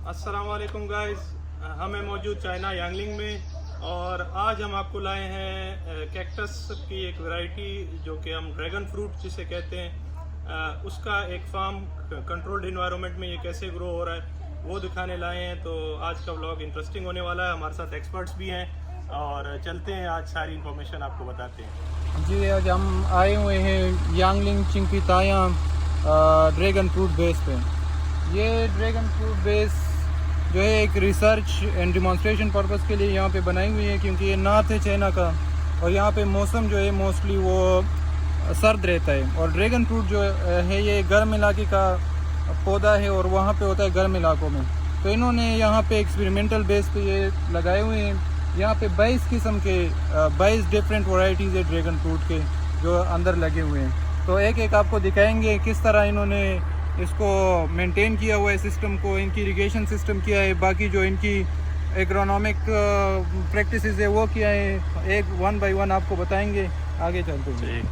अस्सलाम वालेकुम गाइस, हमें मौजूद चाइना यांगलिंग में और आज हम आपको लाए हैं कैक्टस की एक वैरायटी जो कि हम ड्रैगन फ्रूट जिसे कहते हैं, उसका एक फार्म कंट्रोल्ड इन्वायरमेंट में ये कैसे ग्रो हो रहा है वो दिखाने लाए हैं। तो आज का व्लॉग इंटरेस्टिंग होने वाला है। हमारे साथ एक्सपर्ट्स भी हैं और चलते हैं, आज सारी इन्फॉर्मेशन आपको बताते हैं। जी, आज हम आए हुए हैं यांगलिंग चिंगपीताया ड्रैगन फ्रूट बेस पे। ये ड्रैगन फ्रूट बेस जो है एक रिसर्च एंड डिमॉन्स्ट्रेशन पर्पस के लिए यहाँ पे बनाई हुई है, क्योंकि ये नॉर्थ है चाइना का और यहाँ पे मौसम जो है मोस्टली वो सर्द रहता है। और ड्रैगन फ्रूट जो है ये गर्म इलाके का पौधा है और वहाँ पे होता है गर्म इलाकों में। तो इन्होंने यहाँ पे एक्सपेरिमेंटल बेस पे ये लगाए हुए हैं। यहाँ पे 22 किस्म के 22 डिफरेंट वैरायटीज़ है ड्रैगन फ्रूट के जो अंदर लगे हुए हैं। तो एक एक आपको दिखाएंगे किस तरह इन्होंने इसको मेंटेन किया हुआ है, सिस्टम को, इनकी इरिगेशन सिस्टम किया है, बाकी जो इनकी एग्रोनॉमिक प्रैक्टिसेस है वो किया है। एक 1 बाय 1 आपको बताएंगे, आगे चलते हैं।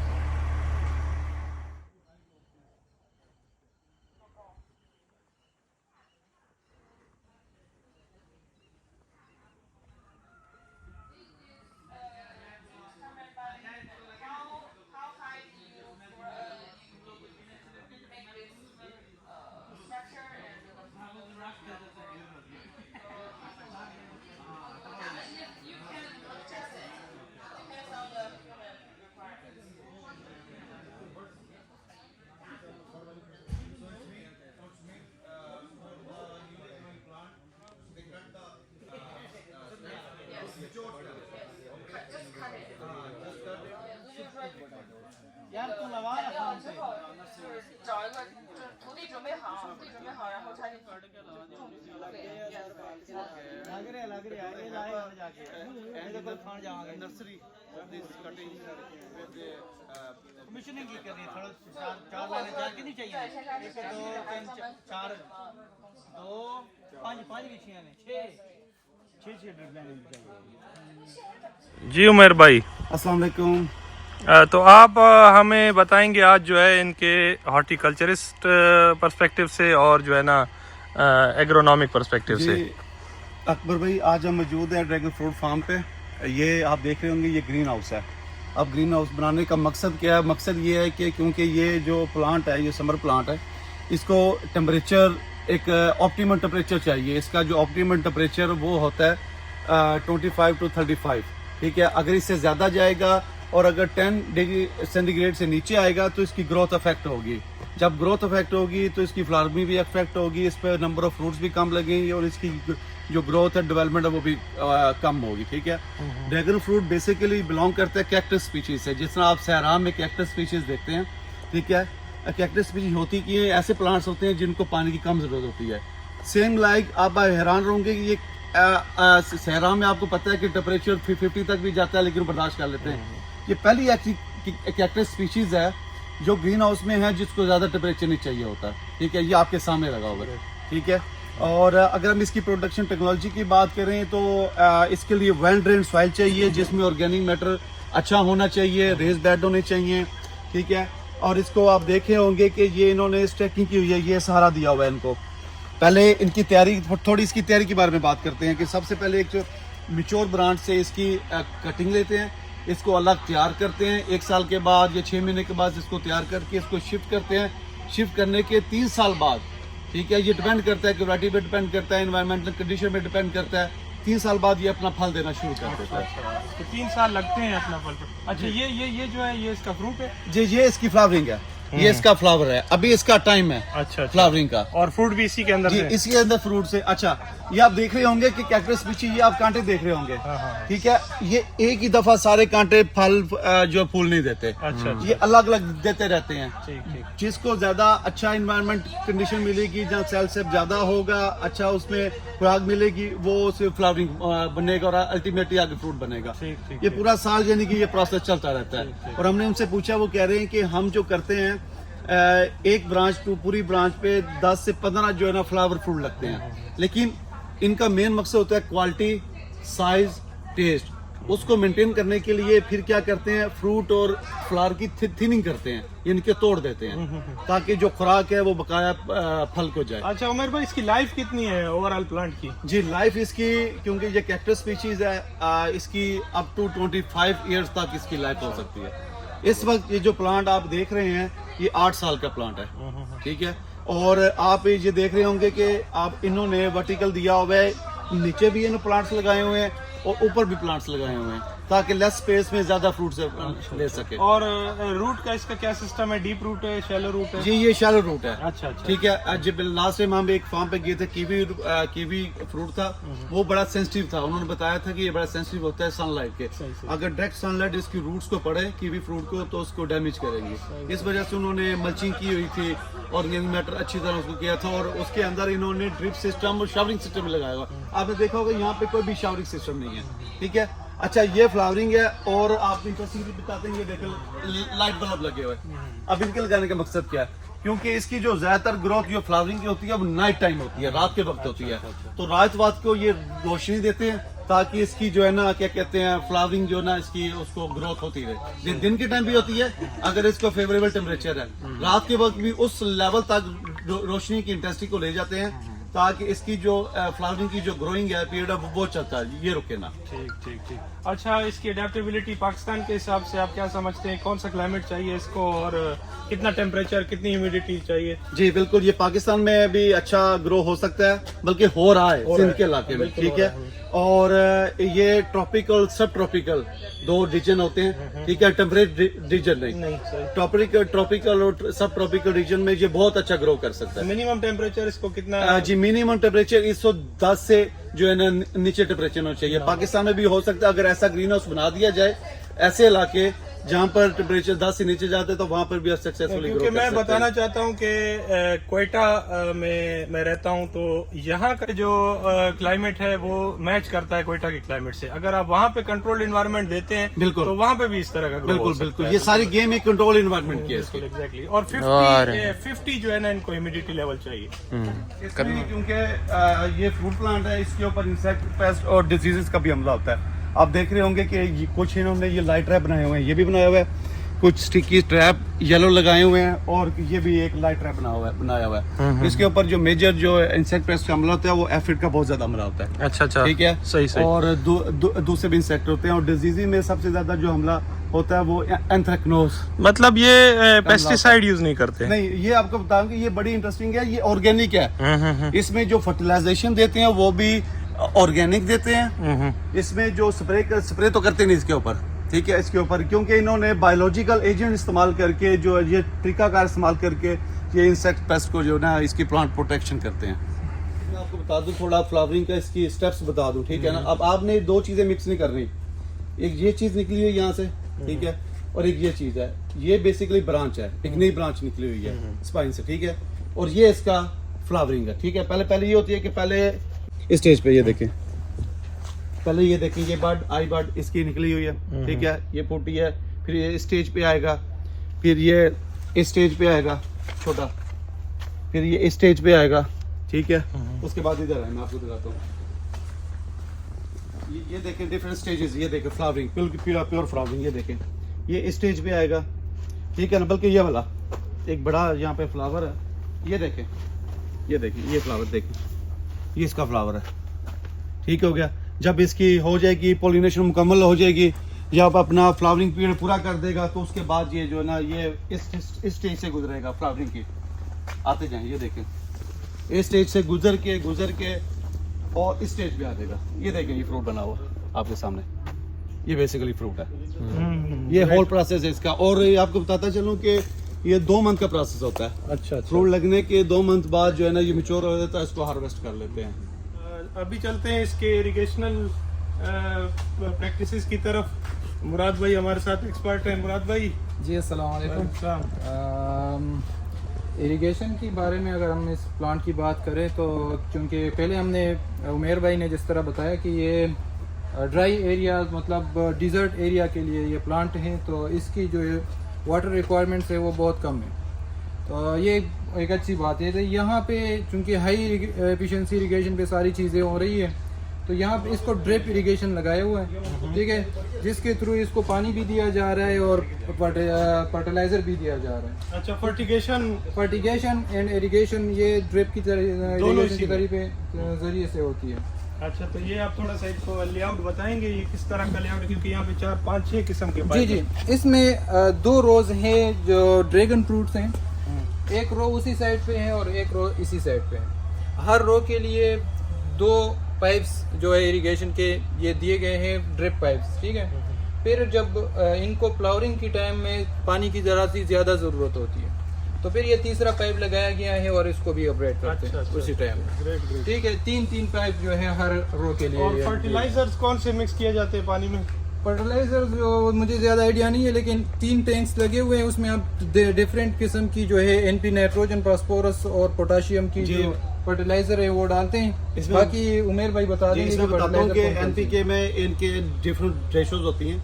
यार तुम लगा रहा काम से 找一个就是土地准备好，然后才种植。 लग रहा है ये लाए वाले जाके मेरे को खान जावांगे nursery this cutting with commissioning की करनी थोड़ा चार लाने जाके नहीं चाहिए। 1 2 3 4 2 5 विषय ने 6 ड्रिप चाहिए। जी उमर भाई, अस्सलाम वालेकुम। तो आप हमें बताएंगे आज जो है इनके हॉर्टिकल्चरिस्ट पर्सपेक्टिव से और जो है ना एग्रोनॉमिक पर्सपेक्टिव से। अकबर भाई, आज हम मौजूद हैं ड्रैगन फ्रूट फार्म पे। ये आप देख रहे होंगे, ये ग्रीन हाउस है। अब ग्रीन हाउस बनाने का मकसद क्या है? मकसद ये है कि क्योंकि ये जो प्लांट है, ये समर प्लांट है, इसको टेम्परेचर एक ऑप्टिमम टेम्परेचर चाहिए। इसका जो ऑप्टिमम टेम्परेचर वो होता है 25 to 35, ठीक है। अगर इससे ज़्यादा जाएगा और अगर 10 डिग्री सेंटीग्रेड से नीचे आएगा तो इसकी ग्रोथ अफेक्ट होगी। जब ग्रोथ अफेक्ट होगी तो इसकी फ्लावरिंग भी अफेक्ट होगी, इस पर नंबर ऑफ फ्रूट्स भी कम लगेंगे और इसकी जो ग्रोथ है, डेवलपमेंट है, वो भी कम होगी, ठीक है। ड्रैगन फ्रूट बेसिकली बिलोंग करता है कैक्टस स्पीशीज से। जिस तरह आप सहरान में कैक्टस स्पीशीज देखते हैं, ठीक है। कैक्टस स्पीशीज होती कि ऐसे प्लांट्स होते हैं जिनको पानी की कम जरूरत होती है। सेम लाइक आप हैरान रहोगे कि ये सहरान में आपको पता है कि टेम्परेचर 50 तक भी जाता है, लेकिन बर्दाश्त कर लेते हैं। ये पहली ऐसी कैक्टस स्पीशीज है जो ग्रीन हाउस में है जिसको ज़्यादा टेम्परेचर नहीं चाहिए होता, ठीक है। ये आपके सामने लगा हुआ है, ठीक है। और अगर हम इसकी प्रोडक्शन टेक्नोलॉजी की बात करें तो इसके लिए वेल ड्रेन सॉइल चाहिए जिसमें ऑर्गेनिक मैटर अच्छा होना चाहिए, रेज बेड होने चाहिए, ठीक है। और इसको आप देखे होंगे कि ये इन्होंने स्टैकिंग की हुई है, ये सहारा दिया हुआ है इनको। पहले इनकी तैयारी, थोड़ी इसकी तैयारी के बारे में बात करते हैं कि सबसे पहले एक मिच्योर ब्रांच से इसकी कटिंग लेते हैं, इसको अलग तैयार करते हैं। 1 साल के बाद या 6 महीने के बाद इसको तैयार करके इसको शिफ्ट करते हैं। शिफ्ट करने के 3 साल बाद, ठीक है, ये डिपेंड करता है, वैरायटी पे डिपेंड करता है, एनवायरमेंटल कंडीशन पे डिपेंड करता है। 3 साल बाद ये अपना फल देना शुरू कर देता है। तो 3 साल लगते हैं अपना फल पर। अच्छा, ये जो है ये इसका फ्रूट है जी, ये इसकी फ्लावरिंग है, ये इसका फ्लावर है, अभी इसका टाइम है अच्छा फ्लावरिंग का। और फ्रूट भी इसी के अंदर जी, है? इसके अंदर फ्रूट से। अच्छा, ये आप देख रहे होंगे कि कैक्टस पीछे ये आप कांटे देख रहे होंगे, ठीक है। ये एक ही दफा सारे कांटे फल जो फूल नहीं देते, अच्छा, ये अलग अलग देते रहते हैं। ठीक। जिसको ज्यादा अच्छा इन्वायरमेंट कंडीशन मिलेगी, जहाँ सेल सेप ज्यादा होगा, अच्छा उसमें खुराक मिलेगी, वो उससे फ्लावरिंग बनेगा और अल्टीमेटली आगे फ्रूट बनेगा। ठीक। ये पूरा साल यानी कि ये प्रोसेस चलता रहता है। और हमने उनसे पूछा, वो कह रहे हैं कि हम जो करते हैं एक ब्रांच टू पूरी ब्रांच पे 10 से 15 जो है ना फ्लावर फ्रूट लगते हैं, लेकिन इनका मेन मकसद होता है क्वालिटी, साइज, टेस्ट। उसको मेंटेन करने के लिए फिर क्या करते हैं, फ्रूट और फ्लावर की थिनिंग करते हैं, यानी कि तोड़ देते हैं ताकि जो खुराक है वो बकाया फल को जाए। अच्छा उमर भाई, इसकी लाइफ कितनी है ओवरऑल प्लांट की? जी लाइफ इसकी, क्योंकि ये कैक्टस स्पीशीज है, इसकी अप टू 25 इयर्स तक इसकी लाइफ हो सकती है। इस वक्त ये जो प्लांट आप देख रहे हैं ये 8 साल का प्लांट है, ठीक है। और आप ये देख रहे होंगे कि आप इन्होंने वर्टिकल दिया हुआ है, नीचे भी इन्होंने प्लांट्स लगाए हुए हैं और ऊपर भी प्लांट्स लगाए हुए हैं ताकि लेस स्पेस में ज्यादा फ्रूट से ले सके। और रूट का इसका क्या सिस्टम है? डीप रूट है, शैलो रूट है? जी ये शैलो रूट है। अच्छा अच्छा, ठीक है। जब लास्ट टाइम हम एक फार्म पे गए थे, कीवी फ्रूट था, वो बड़ा सेंसिटिव था। उन्होंने बताया था कि ये बड़ा सेंसिटिव होता है सनलाइट के, अगर डायरेक्ट सनलाइट इसकी रूट्स को पड़े कीवी फ्रूट को तो उसको डैमेज करेंगे। इस वजह से उन्होंने मल्चिंग की हुई थी, ऑर्गेनिक मैटर अच्छी तरह उसको किया था और उसके अंदर इन्होंने ड्रिप सिस्टम और शावरिंग सिस्टम लगाया हुआ। आपने देखा होगा यहाँ पे कोई भी शावरिंग सिस्टम नहीं है, ठीक है। अच्छा ये फ्लावरिंग है और आप इंटरेस्टिंग बताते हैं, ये देखो लाइट बल्ब लगे हुए। अब इनके लगाने का मकसद क्या है? क्योंकि इसकी जो ज्यादातर ग्रोथ जो फ्लावरिंग की होती है वो नाइट टाइम होती है, रात के वक्त होती है, तो रात को ये रोशनी देते हैं ताकि इसकी जो है ना क्या कहते हैं फ्लावरिंग जो है ना इसकी उसको ग्रोथ होती रहे। दिन के टाइम भी होती है अगर इसको फेवरेबल टेम्परेचर है, रात के वक्त भी उस लेवल तक रोशनी की इंटेंसिटी को ले जाते हैं ताकि इसकी जो फ्लावरिंग की जो ग्रोइंग है पीरियड है वो चलता है, ये रुके ना। ठीक ठीक ठीक। अच्छा इसकी अडेप्टेबिलिटी पाकिस्तान के हिसाब से आप क्या समझते हैं, कौन सा क्लाइमेट चाहिए इसको और कितना टेम्परेचर, कितनी ह्यूमिडिटी चाहिए? जी बिल्कुल, ये पाकिस्तान में भी अच्छा ग्रो हो सकता है, बल्कि हो रहा है सिंध के इलाके में, ठीक है। और ये ट्रॉपिकल सब ट्रॉपिकल दो रीजन होते हैं, ठीक है, टेम्परेट रीजन नहीं, ट्रॉपिकल और सब ट्रॉपिकल रीजन में ये बहुत अच्छा ग्रो कर सकता है। मिनिमम टेम्परेचर इसको कितना? जी मिनिमम टेम्परेचर 110 से जो है ना नीचे टेम्परेचर होना चाहिए। पाकिस्तान में भी हो सकता है अगर ऐसा ग्रीन हाउस बना दिया जाए, ऐसे इलाके जहाँ पर टेम्परेचर 10 से नीचे जाते हैं तो वहाँ पर भी सक्सेसफुली ग्रो कर सकते हैं। क्योंकि मैं बताना चाहता हूँ कि क्वेटा में मैं रहता हूँ, तो यहाँ का जो क्लाइमेट है वो मैच करता है क्वेटा के क्लाइमेट से। अगर आप वहाँ पे कंट्रोल्ड इन्वायरमेंट देते हैं बिल्कुल तो वहाँ पे भी इस तरह का बिल्कुल बिल्कुल ये सारी गेम एक कंट्रोल इन्वायरमेंट की है इसकी। एग्जैक्टली। और 50 जो है ना इनको ह्यूमिडिटी लेवल चाहिए, इसमें क्योंकि ये फ्रूट प्लांट है, इसके ऊपर इंसेक्ट, पेस्ट और डिजीजेस का भी हमला होता है। आप देख रहे होंगे कि कुछ इन्होंने ये लाइट ट्रैप बनाए हुए हैं, ये भी बनाया हुआ है, कुछ स्टिकी ट्रैप येलो लगाए हुए हैं और ये भी एक लाइट ट्रैप बनाया हुआ है। इसके ऊपर जो मेजर जो इंसेक्ट पेस्ट का हमला होता है वो एफिड का बहुत ज्यादा हमला होता है। अच्छा अच्छा, ठीक है, सही सही। और दूसरे भी इंसेक्ट होते हैं और डिजीज में सबसे ज्यादा जो हमला होता है वो एंथ्रेक्नोज। मतलब ये पेस्टिसाइड यूज नहीं करते? नहीं, ये आपको बताऊं कि ये बड़ी इंटरेस्टिंग है, ये ऑर्गेनिक है। इसमें जो फर्टिलाइजेशन देते हैं वो भी ऑर्गेनिक देते हैं। इसमें जो स्प्रे तो करते नहीं इसके ऊपर, ठीक है, इसके ऊपर क्योंकि इन्होंने बायोलॉजिकल एजेंट इस्तेमाल करके जो ये तरीकाकार इस्तेमाल करके ये इंसेक्ट पेस्ट को जो ना इसकी प्लांट प्रोटेक्शन करते हैं। मैं आपको बता दूं थोड़ा फ्लावरिंग का इसकी स्टेप्स बता दूं, ठीक है ना। अब आपने दो चीजें मिक्स नहीं करनी, एक ये चीज निकली हुई है यहाँ से, ठीक है, और एक ये चीज है, ये बेसिकली ब्रांच है, एक नई ब्रांच निकली हुई है स्पाइन से, ठीक है, और ये इसका फ्लावरिंग है, ठीक है। पहले ये होती है कि पहले इस स्टेज पे ये देखें, पहले ये देखें, ये बर्ड आई बर्ड इसकी निकली हुई है, ठीक है, ये फूटी है, फिर ये स्टेज पे आएगा, फिर ये इस स्टेज पे आएगा छोटा, फिर ये इस स्टेज पे आएगा, ठीक है। उसके बाद इधर है, मैं आपको दिखाता हूँ, ये देखें डिफरेंट स्टेजेस, ये देखें फ्लावरिंग, प्योर फ्लावरिंग, ये देखें ये इस स्टेज पे आएगा, ठीक है ना, बल्कि ये वाला एक बड़ा यहाँ पे फ्लावर है, ये देखें, ये देखें, ये फ्लावर देखें, ये इसका फ्लावर है, ठीक हो गया। जब इसकी हो जाएगी पॉलिनेशन मुकम्मल हो जाएगी, जब अपना फ्लावरिंग पीरियड पूरा कर देगा तो उसके बाद ये जो है ना ये इस स्टेज से गुजरेगा फ्लावरिंग की, आते जाएं, ये देखें, इस स्टेज से गुजर के और इस स्टेज पे आ जाएगा। ये देखें ये फ्रूट बना हुआ आपके सामने, ये बेसिकली फ्रूट है, ये होल प्रोसेस है इसका। और ये आपको बताता चलूं कि ये 2 मंथ का प्रोसेस होता है। अच्छा, फ्रूट लगने के 2 मंथ बाद जो है ना ये मैच्योर हो जाता है, इसको हार्वेस्ट कर लेते हैं। अभी चलते हैं इसके इरिगेशनल प्रैक्टिसेस की तरफ। मुराद भाई हमारे साथ एक्सपर्ट हैं। मुराद भाई जी अस्सलाम वालेकुम। इरिगेशन के बारे में अगर हम इस प्लांट की बात करें तो चूँकि पहले हमने उमेर भाई ने जिस तरह बताया कि ये ड्राई एरिया मतलब डिज़र्ट एरिया के लिए ये प्लांट हैं, तो इसकी जो वाटर रिक्वायरमेंट्स है वो बहुत कम है, तो ये एक अच्छी बात है। तो यहाँ पे चूँकि हाई एफिशिएंसी इरिगेशन पे सारी चीज़ें हो रही है, तो यहाँ पे इसको ड्रिप इरिगेशन लगाया हुआ है, ठीक है, जिसके थ्रू इसको पानी भी दिया जा रहा है और फर्टिलाइजर भी दिया जा रहा है। अच्छा, फर्टिगेशन एंड इरिगेशन ये ड्रिप की इरिगेशन के जरिए से होती है। अच्छा, तो ये आप थोड़ा सा इसको लेआउट बताएंगे, ये किस तरह का लेआउट, क्योंकि यहाँ पे 4, 5, 6 किस्म के जी पाइप जी, हैं। इसमें 2 रोज हैं जो ड्रैगन फ्रूट्स हैं, एक रो उसी साइड पे है और एक रो इसी साइड पे है। हर रो के लिए 2 पाइप्स जो है इरिगेशन के ये दिए गए हैं, ड्रिप पाइप्स, ठीक है। फिर जब इनको फ्लावरिंग की टाइम में पानी की ज़रा सी ज़्यादा ज़रूरत होती है तो फिर ये तीसरा पाइप लगाया गया है और इसको भी अपग्रेड करते हैं उसी टाइम में, ठीक है। 3-3 पाइप जो है हर रो के लिए। और फर्टिलाइजर्स कौन से मिक्स किए जाते हैं पानी में? फर्टिलाइजर जो मुझे ज़्यादा आइडिया नहीं है, लेकिन 3 टैंक्स लगे हुए हैं, उसमें आप डिफरेंट किस्म की जो है NP नाइट्रोजन, फास्फोरस और पोटाशियम की जो फर्टिलाइजर है वो डालते हैं। बाकी उमेर भाई बता देंगे इसमें बताता हूँ कि NPK में इनके डिफरेंट रेशोज होती हैं।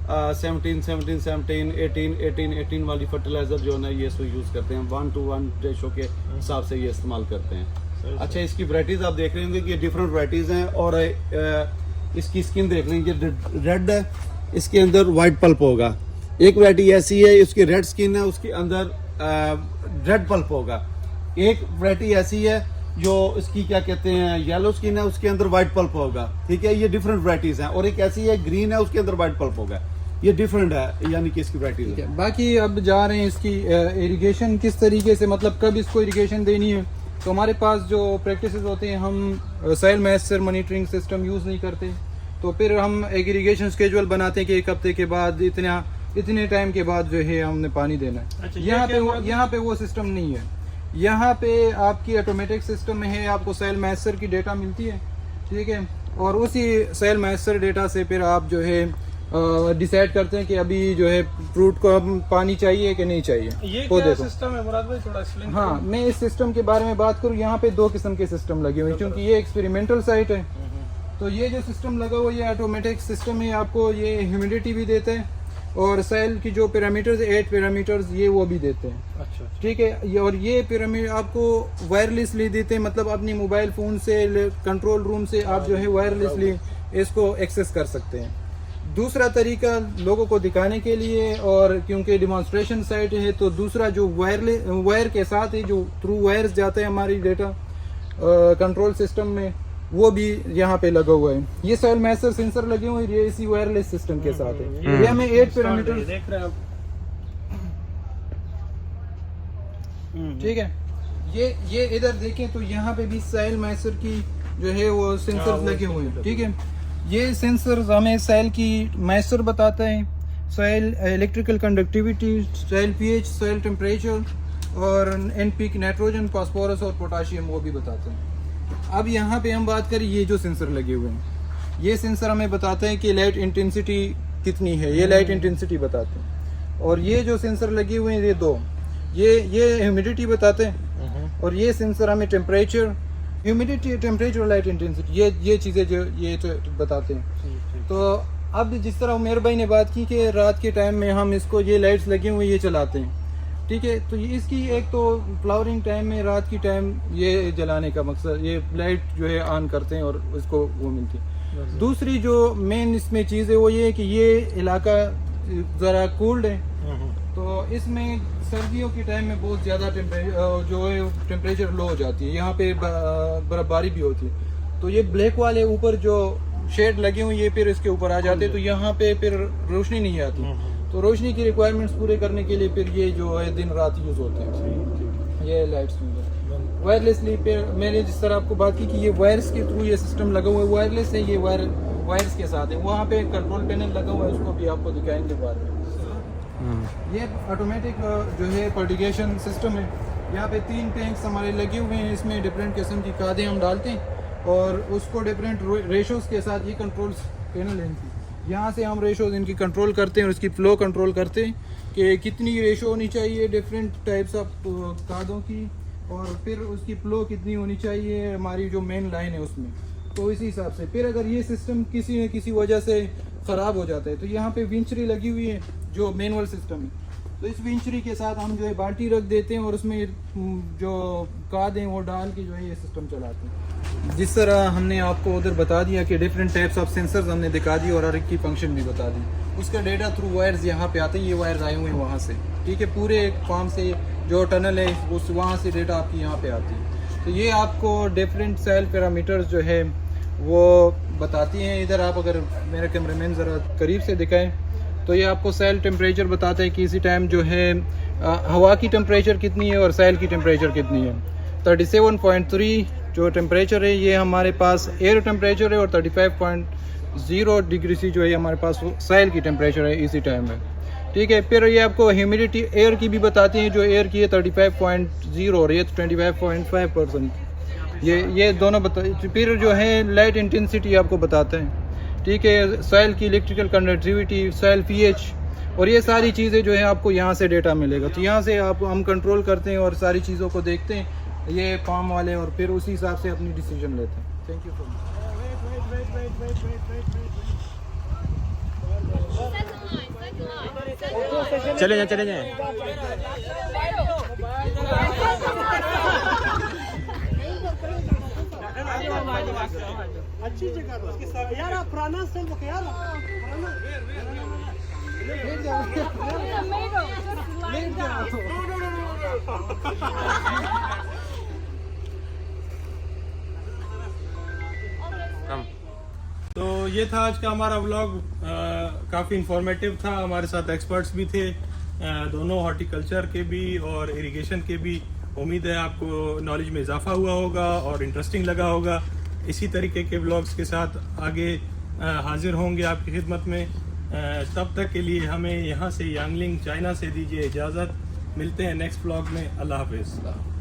17, 17, 17, 18, 18, 18 वाली फर्टिलाइजर जो है ना ये इसको यूज़ करते हैं, 1:1 रेशो के हिसाब से ये इस्तेमाल करते हैं। अच्छा, इसकी वैराइटीज़ आप देख रहे होंगे कि डिफरेंट वैराइटीज़ हैं और इसकी स्किन देख लेंगे, रेड है, इसके अंदर वाइट पल्प होगा। एक वैरायटी ऐसी है इसकी रेड स्किन है, उसके अंदर रेड पल्प होगा। एक वैरायटी ऐसी है जो इसकी क्या कहते हैं येलो स्किन है, उसके अंदर वाइट पल्प होगा, ठीक है। ये डिफरेंट वैराइटीज हैं। और एक ऐसी है ग्रीन है, उसके अंदर वाइट पल्प होगा। ये डिफरेंट है, यानी कि इसकी वैराइटीज है। बाकी अब जा रहे हैं इसकी इरिगेशन किस तरीके से, मतलब कब इसको इरिगेशन देनी है। तो हमारे पास जो प्रैक्टिसेस होते हैं, हम soil moisture monitoring system use नहीं करते, तो फिर हम एक इरिगेशन स्केड्यूल बनाते हैं कि 1 हफ्ते के बाद इतने टाइम के बाद जो है हमने पानी देना है। अच्छा, यहाँ पे वो सिस्टम नहीं है। यहाँ पे आपकी ऑटोमेटिक सिस्टम है, आपको सॉइल मॉइस्चर की डेटा मिलती है, ठीक है, और उसी सॉइल मॉइस्चर डेटा से फिर आप जो है डिसाइड करते हैं कि अभी जो है फ्रूट को पानी चाहिए कि नहीं चाहिए। ये तो क्या देखो सिस्टम है मुराद भाई, थोड़ा एक्सप्लेन करो। हाँ, मैं इस सिस्टम के बारे में बात करूँ। यहाँ पे 2 किस्म के सिस्टम लगे हुए हैं, क्योंकि ये एक्सपेरिमेंटल साइट है। तो ये जो सिस्टम लगा हुआ ये ऑटोमेटिक सिस्टम है, आपको ये ह्यूमिडिटी भी देते हैं और सॉइल की जो पैरामीटर्स 8 पैरामीटर्स ये वो भी देते हैं। अच्छा, ठीक है। और ये पिरामिड आपको वायरलेसली देते हैं, मतलब अपनी मोबाइल फ़ोन से कंट्रोल रूम से आप जो है वायरलेसली इसको एक्सेस कर सकते हैं। दूसरा तरीका लोगों को दिखाने के लिए, और क्योंकि डिमॉन्स्ट्रेशन साइट है, तो दूसरा जो वायर के साथ है, जो थ्रू वायर्स जाते हैं हमारी डेटा कंट्रोल सिस्टम में, वो भी यहाँ पे लगा हुआ है। ये सॉइल मॉइस्चर सेंसर लगे हुए हैं, ये इसी वायरलेस सिस्टम के साथ है। ये हमें 8 पैरामीटर देख रहे हैं आप, ठीक है। ये इधर देखें तो यहाँ पे भी सॉइल मॉइस्चर की जो है वो सेंसर्स लगे हुए हैं, ठीक है। ये सेंसर्स हमें सॉइल की मॉइस्चर बताता है, soil electrical conductivity, soil pH, soil temperature और NP नाइट्रोजन, फास्फोरस और पोटाशियम वो भी बताते हैं। अब यहाँ पे हम बात करें, ये जो सेंसर लगे हुए हैं, ये सेंसर हमें बताते हैं कि लाइट इंटेंसिटी कितनी है, ये लाइट इंटेंसिटी बताते हैं। और ये जो सेंसर लगे हुए हैं ये 2, ये ह्यूमिडिटी बताते हैं, और ये सेंसर हमें टेम्परेचर, ह्यूमिडिटी, टेम्परेचर और लाइट इंटेंसिटी, ये चीज़ें जो ये तो बताते हैं। तो अब जिस तरह उमेर भाई ने बात की कि रात के टाइम में हम इसको, ये लाइट्स लगे हुए ये चलाते हैं, ठीक है। तो इसकी एक तो फ्लावरिंग टाइम में रात की टाइम ये जलाने का मकसद, ये लाइट जो है ऑन करते हैं और उसको वो मिलती है। दूसरी जो मेन इसमें चीज़ है वो ये है कि ये इलाका ज़रा कूल्ड है, तो इसमें सर्दियों के टाइम में बहुत ज़्यादा जो है टेम्परेचर लो हो जाती है, यहाँ पे बर्फबारी भी होती है। तो ये ब्लैक वाले ऊपर जो शेड लगे हुए ये फिर इसके ऊपर आ जाते हैं, तो यहाँ पे फिर रोशनी नहीं आती। तो रोशनी की रिक्वायरमेंट्स पूरे करने के लिए फिर ये जो है दिन रात यूज़ होते हैं, ये लाइट्स वायरलेसली। फिर मैंने जिस तरह आपको बात की कि ये वायर्स के थ्रू ये सिस्टम लगा हुआ है, वायरलेस है, ये वायर्स के साथ है। वहाँ पे कंट्रोल पैनल लगा हुआ है, उसको भी आपको दिखाएंगे बाद में। ये ऑटोमेटिक जो है फर्टिगेशन सिस्टम है। यहाँ पे 3 टैंक्स हमारे लगे हुए हैं, इसमें डिफरेंट किस्म की खादें हम डालते हैं और उसको डिफरेंट रेशोज़ के साथ, ये कंट्रोल पैनल है इनकी, यहाँ से हम रेशोज़ इनकी कंट्रोल करते हैं और उसकी फ़्लो कंट्रोल करते हैं कि कितनी रेशो होनी चाहिए डिफरेंट टाइप्स ऑफ खादों की, और फिर उसकी फ़्लो कितनी होनी चाहिए हमारी जो मेन लाइन है उसमें। तो इसी हिसाब से फिर अगर ये सिस्टम किसी न किसी वजह से ख़राब हो जाता है, तो यहाँ पे विंचरी लगी हुई है जो मैनुअल सिस्टम है, तो इस विंचरी के साथ हम जो है बाल्टी रख देते हैं और उसमें जो काद हैं वो डाल के जो है ये सिस्टम चलाते हैं। जिस तरह हमने आपको उधर बता दिया कि डिफरेंट टाइप्स ऑफ सेंसर्स हमने दिखा दी और हर एक की फंक्शन भी बता दी, उसका डेटा थ्रू वायर्स यहाँ पे आते हैं। ये वायर्स आए हुए हैं वहाँ से, ठीक है, पूरे फार्म से जो टनल है उस वहाँ से डेटा आपकी यहाँ पे आती है। तो ये आपको डिफरेंट सेल पैरामीटर्स जो है वो बताती हैं। इधर आप अगर मेरे कैमरामैन ज़रा करीब से दिखाएं तो ये आपको सेल टेम्परेचर बताता है कि इसी टाइम जो है हवा की टेम्परेचर कितनी है और सेल की टेम्परेचर कितनी है। 37.3 जो टेम्परेचर है ये हमारे पास एयर टेम्परेचर है और 35.0 डिग्री सी जो है हमारे पास सेल की टेम्परेचर है इसी टाइम में, ठीक है। फिर ये आपको ह्यूमिडिटी एयर की भी बताती है, जो एयर की है 35.0 और ये 25.5%। ये दोनों बता। फिर जो है लाइट इंटेंसिटी आपको बताते हैं, ठीक है, सेल की इलेक्ट्रिकल कंडक्टिविटी, सेल पीएच और ये सारी चीज़ें जो है आपको यहाँ से डेटा मिलेगा। तो यहाँ से आप हम कंट्रोल करते हैं और सारी चीज़ों को देखते हैं ये फार्म वाले और फिर उसी हिसाब से अपनी डिसीजन लेते हैं। Thank you so much. चले जाए चले जाए। अच्छी जगह यार, पुराना स्टाइल को यार तो ये था आज का हमारा व्लॉग। काफ़ी इंफॉर्मेटिव था। हमारे साथ एक्सपर्ट्स भी थे, दोनों हॉर्टिकल्चर के भी और इरिगेशन के भी। उम्मीद है आपको नॉलेज में इजाफा हुआ होगा और इंटरेस्टिंग लगा होगा। इसी तरीके के व्लॉग्स के साथ आगे हाजिर होंगे आपकी खिदमत में। तब तक के लिए हमें यहाँ से यांगलिंग चाइना से दीजिए इजाज़त। मिलते हैं नेक्स्ट व्लॉग में। अल्लाह हाफिज़।